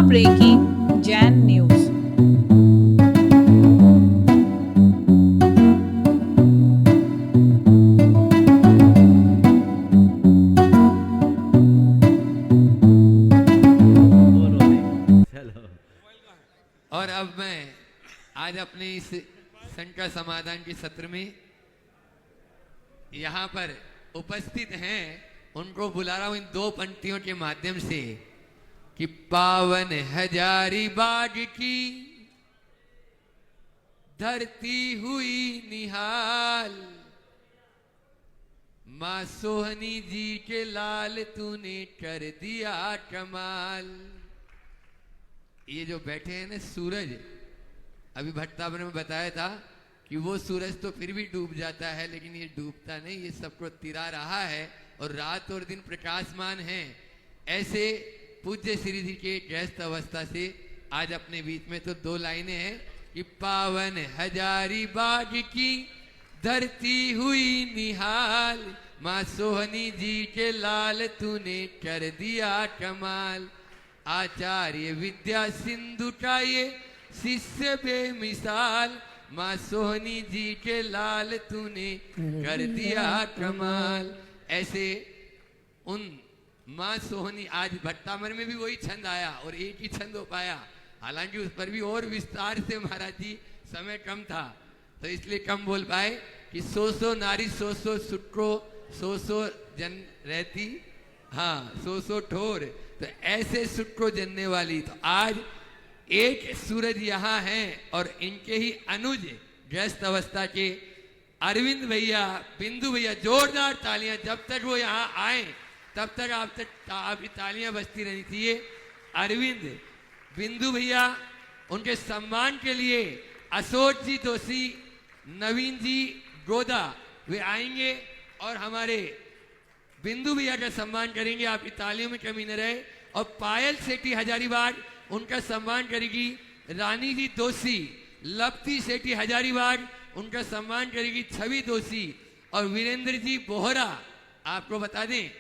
Breaking Jain news. और अब मैं आज अपने इस शंका समाधान के सत्र में यहाँ पर उपस्थित हैं उनको बुला रहा हूं इन दो पंक्तियों के माध्यम से कि पावन हजारीबाग की धरती हुई निहाल, मां सोहनी जी के लाल तूने कर दिया कमाल। ये जो बैठे हैं ना सूरज, अभी भट्टावर में बताया था कि वो सूरज तो फिर भी डूब जाता है, लेकिन ये डूबता नहीं, ये सबको तिरा रहा है और रात और दिन प्रकाशमान है। ऐसे पूज्य श्री जी के गृहस्थ अवस्था से आज अपने बीच में तो दो लाइनें हैं कि पावन हजारीबाग की धरती हुई निहाल, मां सोहनी जी के लाल तूने कर दिया कमाल। आचार्य विद्या सिंधु का ये शिष्य बेमिसाल, मां सोहनी जी के लाल तूने कर दिया कमाल। ऐसे उन मां सोहनी, आज भट्टामर में भी वही छंद आया और एक ही छंद हो पाया, हालांकि उस पर भी और विस्तार से महाराज जी समय कम था तो इसलिए कम बोल पाए कि सो नारी सो सुटको सो जन रहती, हाँ सो ठोर, तो ऐसे सुटको जनने वाली। तो आज एक सूरज यहाँ हैं और इनके ही अनुज गृहस्थ अवस्था के अरविंद भैया, बिंदु भैया, जोरदार तालियां। जब तक वो यहाँ आए तब तक आपकी तालियां बजती रहनी चाहिए। अरविंद, बिंदु भैया, उनके सम्मान के लिए अशोक जी दोषी, नवीन जी गोदा वे आएंगे और हमारे बिंदु भैया का सम्मान करेंगे। आपकी तालियों में कमी न रहे। और पायल सेठी हजारीबाग, उनका सम्मान करेगी रानी जी दोषी। लपती सेठी हजारीबाग, उनका सम्मान करेगी छवि दोषी। और वीरेंद्र जी बोहरा, आपको बता दें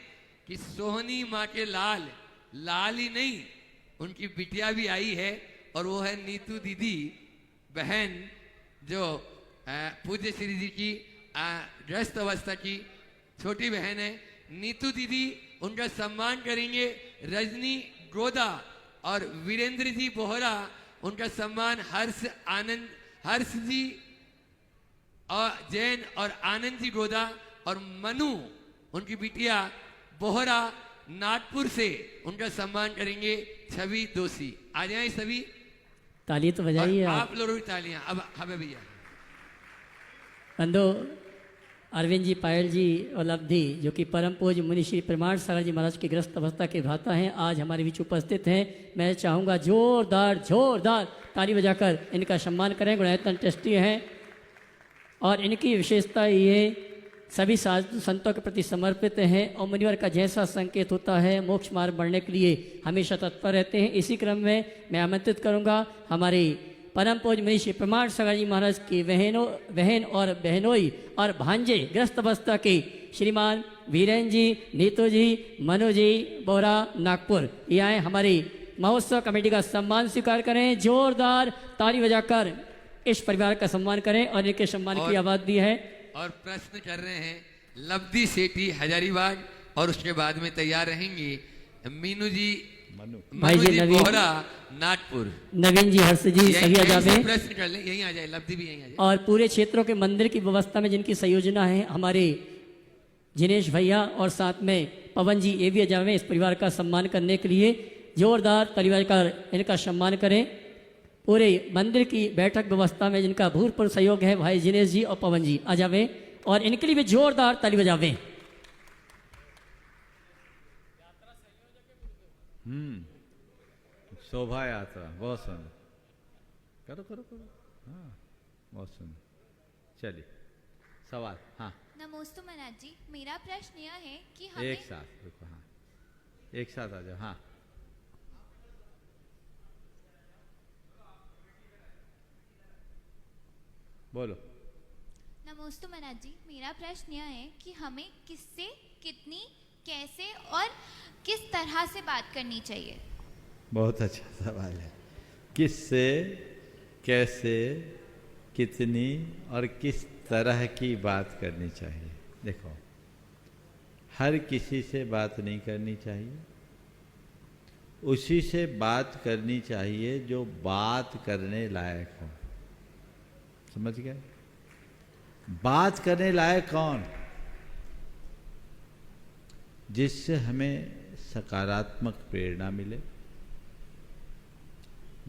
कि सोहनी माँ के लाल, लाल ही नहीं उनकी बिटिया भी आई है और वो है नीतू दीदी बहन, जो पूज्य श्री जी की गृहस्थ अवस्था की छोटी बहन है। नीतू दीदी, उनका सम्मान करेंगे रजनी गोदा। और वीरेंद्र जी बोहरा, उनका सम्मान हर्ष जी और जैन और आनंद जी गोदा। और मनु, उनकी बिटिया बोहरा नागपुर से, उनका सम्मान करेंगे छवि दोषी। आ जाए सभी, ताली तो बजाइए आप लोगों की तालियां। अब हमें भैया बंधु अरविंद जी, पायल जी और लब्धि, जो कि परम पूज्य मुनि श्री प्रमाण सागर जी महाराज की ग्रस्त अवस्था के भ्राता हैं, आज हमारे बीच उपस्थित हैं। मैं चाहूँगा जोरदार ताली बजाकर इनका सम्मान करें। गुणायतन ट्रस्टी हैं और इनकी विशेषता ये सभी साधु संतों के प्रति समर्पित हैं और मुनिवर का जैसा संकेत होता है मोक्ष मार्ग बढ़ने के लिए हमेशा तत्पर रहते हैं। इसी क्रम में मैं आमंत्रित करूंगा हमारे परम पूज्य मुनि श्री प्रमाण सागर जी महाराज की बहन और बहनोई और भांजे ग्रस्त अवस्था के श्रीमान वीरेन जी, नीतू जी, मनु जी बोरा नागपुर, ये आए हमारी महोत्सव कमेटी का सम्मान स्वीकार करें। जोरदार ताली बजाकर इस परिवार का सम्मान करें और इनके सम्मान की आवाज दी है। और प्रश्न कर रहे हैं लब्धि सेठी हजारीबाग और उसके बाद में तैयार रहेंगी मीनू जी, भाई जी नवीन बोहरा नागपुर, नवीन जी, हर्ष जी, सभी आ जाए। प्रश्न कर ले, यहीं आ जाए, लब्धि भी यहीं आ जाए। और पूरे क्षेत्रों के मंदिर की व्यवस्था में जिनकी संयोजना है हमारे जिनेश भैया और साथ में पवन जी, ये भी आ जाए इस परिवार का सम्मान करने के लिए। जोरदार परिवार का इनका सम्मान करें। पूरे मंदिर की बैठक व्यवस्था में जिनका भूतपूर्व सहयोग है भाई जिनेश जी और पवन जी आ जावे और इनके लिए भी जोरदार ताली बजावे। शोभा यात्रा बहुत सुंदर, करो हाँ बहुत सुंदर। चलिए सवाल। हाँ नमोस्तु महाराज जी, मेरा प्रश्न यह है कि हमें एक साथ रुको, हाँ एक साथ आ जाओ। हाँ बोलो। नमोस्तु महाराज जी, मेरा प्रश्न यह है कि हमें किससे, कितनी, कैसे और किस तरह से बात करनी चाहिए। बहुत अच्छा सवाल है। किससे, कैसे, कितनी और किस तरह की बात करनी चाहिए? देखो, हर किसी से बात नहीं करनी चाहिए। उसी से बात करनी चाहिए जो बात करने लायक हो। समझ गए? बात करने लायक कौन? जिससे हमें सकारात्मक प्रेरणा मिले,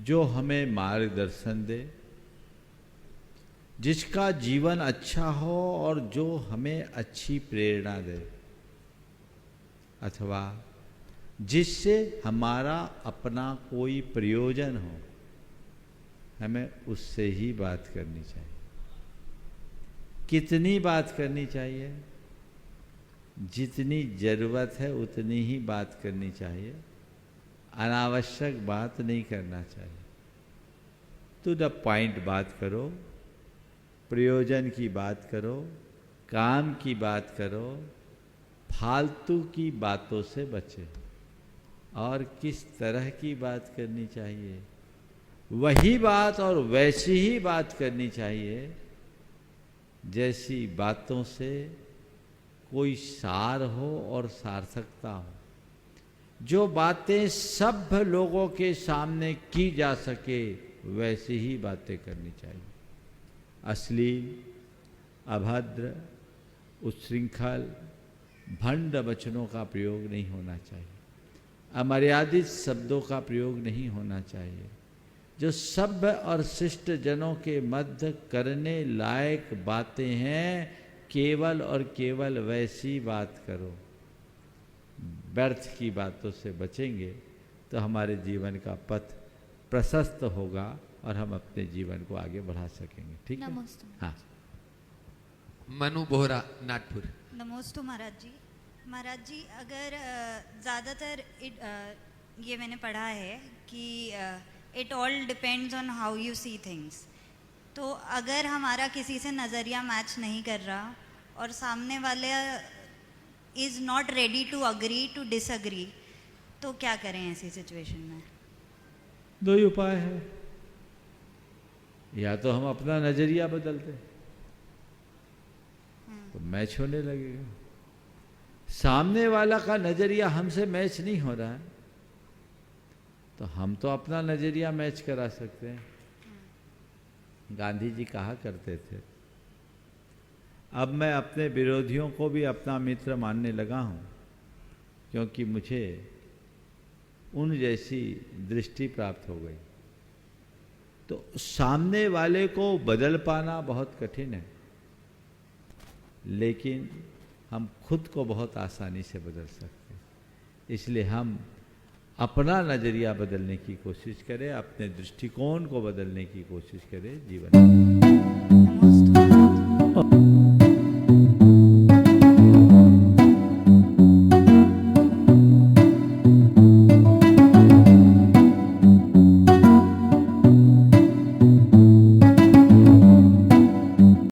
जो हमें मार्गदर्शन दे, जिसका जीवन अच्छा हो और जो हमें अच्छी प्रेरणा दे, अथवा जिससे हमारा अपना कोई प्रयोजन हो, हमें उससे ही बात करनी चाहिए। कितनी बात करनी चाहिए? जितनी जरूरत है उतनी ही बात करनी चाहिए। अनावश्यक बात नहीं करना चाहिए। टू द पॉइंट बात करो, प्रयोजन की बात करो, काम की बात करो, फालतू की बातों से बचे। और किस तरह की बात करनी चाहिए? वही बात और वैसी ही बात करनी चाहिए जैसी बातों से कोई सार हो और सार्थकता हो। जो बातें सब लोगों के सामने की जा सके वैसी ही बातें करनी चाहिए। अश्लील, अभद्र, उच्छृंखल, भंड वचनों का प्रयोग नहीं होना चाहिए। अमर्यादित शब्दों का प्रयोग नहीं होना चाहिए। जो सभ्य और शिष्ट जनों के मध्य करने लायक बातें हैं, केवल और केवल वैसी बात करो। व्यर्थ की बातों से बचेंगे तो हमारे जीवन का पथ प्रशस्त होगा और हम अपने जीवन को आगे बढ़ा सकेंगे। ठीक है? नमस्ते। हाँ। मनु बोहरा, नागपुर। नमोस्तु महाराज जी। महाराज जी, अगर ज़्यादातर ये मैंने पढ़ा है कि it all depends on how you see things. तो अगर हमारा किसी से नज़रिया मैच नहीं कर रहा और सामने वाले is not ready to agree to disagree, तो क्या करें ऐसी सिचुएशन में? दो ही उपाय है। या तो हम अपना नजरिया बदलते तो मैच होने लगेगा। सामने वाला का नजरिया हमसे मैच नहीं हो रहा है तो हम तो अपना नजरिया मैच करा सकते हैं। गांधी जी कहा करते थे, अब मैं अपने विरोधियों को भी अपना मित्र मानने लगा हूं क्योंकि मुझे उन जैसी दृष्टि प्राप्त हो गई। तो सामने वाले को बदल पाना बहुत कठिन है, लेकिन हम खुद को बहुत आसानी से बदल सकते हैं। इसलिए हम अपना नजरिया बदलने की कोशिश करें, अपने दृष्टिकोण को बदलने की कोशिश करें जीवन में। नमोस्तु महाराज जी।